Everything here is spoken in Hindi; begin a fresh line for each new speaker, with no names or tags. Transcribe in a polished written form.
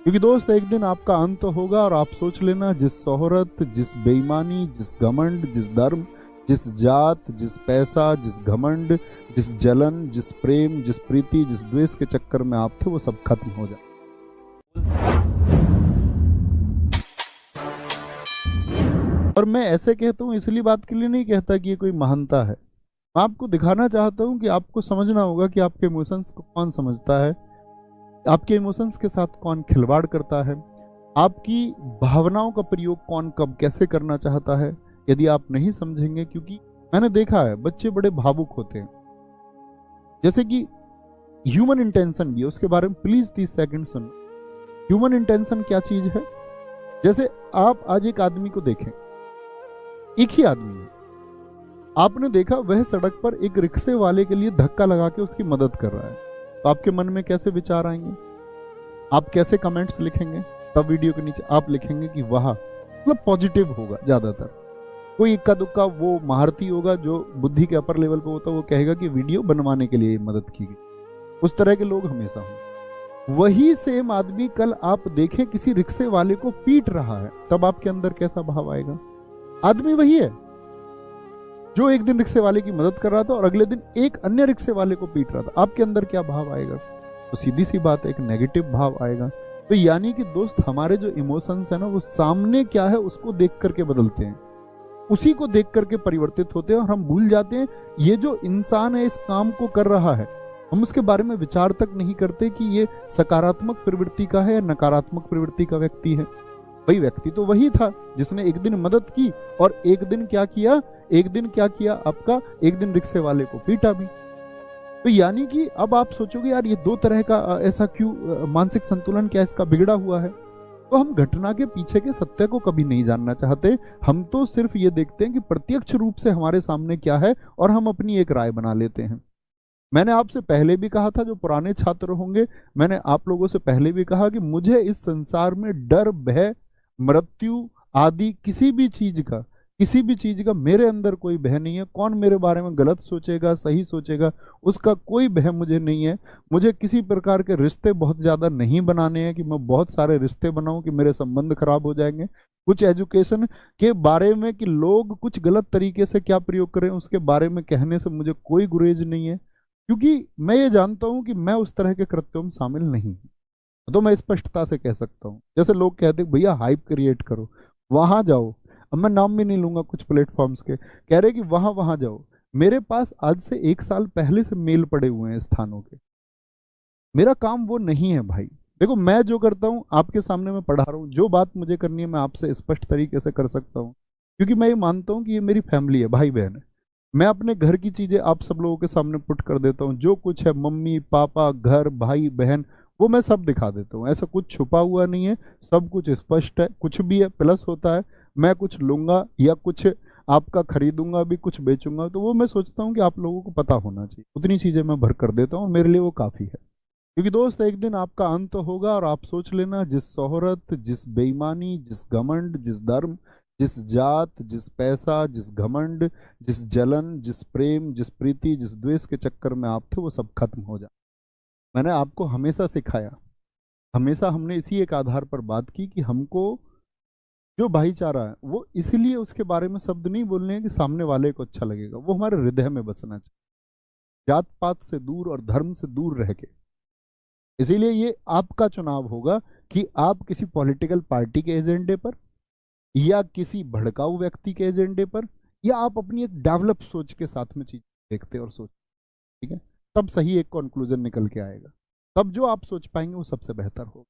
क्योंकि दोस्त एक दिन आपका अंत होगा और आप सोच लेना, जिस शोहरत, जिस बेईमानी, जिस घमंड, जिस धर्म, जिस जात, जिस पैसा, जिस घमंड, जिस जलन, जिस प्रेम, जिस प्रीति, जिस द्वेष के चक्कर में आप थे, वो सब खत्म हो जाए। और मैं ऐसे कहता हूँ इसलिए बात के लिए नहीं कहता कि ये कोई महानता है। मैं आपको दिखाना चाहता हूँ कि आपको समझना होगा कि आपके इमोशंस को कौन समझता है, आपके इमोशंस के साथ कौन खिलवाड़ करता है, आपकी भावनाओं का प्रयोग कौन कब कैसे करना चाहता है। यदि आप नहीं समझेंगे, क्योंकि मैंने देखा है बच्चे बड़े भावुक होते हैं, जैसे कि ह्यूमन इंटेंशन भी है, उसके बारे में प्लीज 30 सेकंड सुनो। ह्यूमन इंटेंशन क्या चीज है? जैसे आप आज एक आदमी को देखें, एक ही आदमी है, आपने देखा वह सड़क पर एक रिक्शे वाले के लिए धक्का लगा के उसकी मदद कर रहा है, तो आपके मन में कैसे विचार आएंगे? आप कैसे कमेंट्स लिखेंगे? तब वीडियो के नीचे आप लिखेंगे कि वाह, मतलब पॉजिटिव होगा ज्यादातर। कोई इक्का दुक्का वो महारथी होगा जो बुद्धि के अपर लेवल पे होता है, वो कहेगा कि वीडियो बनवाने के लिए मदद की गई। उस तरह के लोग हमेशा हों। वही सेम आदमी कल आप देखें किसी रिक्शे वाले को पीट रहा है, तब आपके अंदर कैसा भाव आएगा? आदमी वही है जो एक दिन रिक्शे वाले की मदद कर रहा था और अगले दिन एक अन्य रिक्शे वाले को पीट रहा था, आपके अंदर क्या भाव आएगा? तो सीधी सी बात है, एक नेगेटिव भाव आएगा। तो यानी कि दोस्त, हमारे जो इमोशंस है ना, वो सामने क्या है उसको देख करके बदलते हैं, उसी को देख करके परिवर्तित होते हैं, और हम भूल जाते हैं ये जो इंसान है इस काम को कर रहा है, हम उसके बारे में विचार तक नहीं करते कि ये सकारात्मक प्रवृत्ति का है या नकारात्मक प्रवृत्ति का व्यक्ति है। वही व्यक्ति तो वही था जिसने एक दिन मदद की और एक दिन क्या किया, आपका एक दिन रिक्शे वाले को पीटा भी। तो यानी कि अब आप सोचोगे यार ये दो तरह का ऐसा क्यों, मानसिक संतुलन क्या इसका बिगड़ा हुआ है? तो हम घटना के पीछे के सत्य को कभी नहीं जानना चाहते, हम तो सिर्फ ये देखते हैं कि प्रत्यक्ष रूप से हमारे सामने क्या है और हम अपनी एक राय बना लेते हैं। मैंने आपसे पहले भी कहा था, जो पुराने छात्र होंगे, मैंने आप लोगों से पहले भी कहा कि मुझे इस संसार में डर, भय, मृत्यु आदि किसी भी चीज का मेरे अंदर कोई भय नहीं है। कौन मेरे बारे में गलत सोचेगा, सही सोचेगा, उसका कोई भय मुझे नहीं है। मुझे किसी प्रकार के रिश्ते बहुत ज्यादा नहीं बनाने हैं कि मैं बहुत सारे रिश्ते बनाऊं कि मेरे संबंध खराब हो जाएंगे। कुछ एजुकेशन के बारे में कि लोग कुछ गलत तरीके से क्या प्रयोग करें उसके बारे में कहने से मुझे कोई गुरेज नहीं है, क्योंकि मैं ये जानता हूं कि मैं उस तरह के कृत्यों में शामिल नहीं हूं। तो मैं स्पष्टता से कह सकता हूँ, जैसे लोग कहते हैं भैया हाइप क्रिएट करो, वहां जाओ। अब मैं नाम भी नहीं लूंगा कुछ प्लेटफॉर्म्स के, कह रहे कि वहां वहां जाओ। मेरे पास आज से 1 साल पहले से मेल पड़े हुए हैं स्थानों के। मेरा काम वो नहीं है भाई। देखो, मैं जो करता हूँ आपके सामने मैं पढ़ा रहा हूँ, जो बात मुझे करनी है मैं आपसे स्पष्ट तरीके से कर सकता हूँ, क्योंकि मैं ये मानता हूँ कि ये मेरी फैमिली है, भाई बहन है। मैं अपने घर की चीजें आप सब लोगों के सामने पुट कर देता हूँ, जो कुछ है मम्मी पापा घर भाई बहन, वो मैं सब दिखा देता हूँ। ऐसा कुछ छुपा हुआ नहीं है, सब कुछ स्पष्ट है। कुछ भी है प्लस होता है, मैं कुछ लूंगा या कुछ आपका खरीदूंगा भी, कुछ बेचूंगा, तो वो मैं सोचता हूँ कि आप लोगों को पता होना चाहिए। उतनी चीजें मैं भर कर देता हूँ, मेरे लिए वो काफी है। क्योंकि दोस्त एक दिन आपका अंत होगा और आप सोच लेना, जिस शोहरत, जिस बेईमानी, जिस घमंड, जिस धर्म, जिस जात, जिस पैसा, जिस घमंड, जिस जलन, जिस प्रेम, जिस प्रीति, जिस द्वेष के चक्कर में आप थे, वो सब खत्म हो जाए। मैंने आपको हमेशा सिखाया, हमेशा हमने इसी एक आधार पर बात की कि हमको जो भाईचारा है वो इसलिए उसके बारे में शब्द नहीं बोलने हैं कि सामने वाले को अच्छा लगेगा, वो हमारे हृदय में बसना चाहिए, जात पात से दूर और धर्म से दूर रह के। इसीलिए ये आपका चुनाव होगा कि आप किसी पॉलिटिकल पार्टी के एजेंडे पर या किसी भड़काऊ व्यक्ति के एजेंडे पर, या आप अपनी एक डेवलप सोच के साथ में चीज देखते और सोच, ठीक है? तब सही एक कंक्लूजन निकल के आएगा, तब जो आप सोच पाएंगे वो सबसे बेहतर होगा।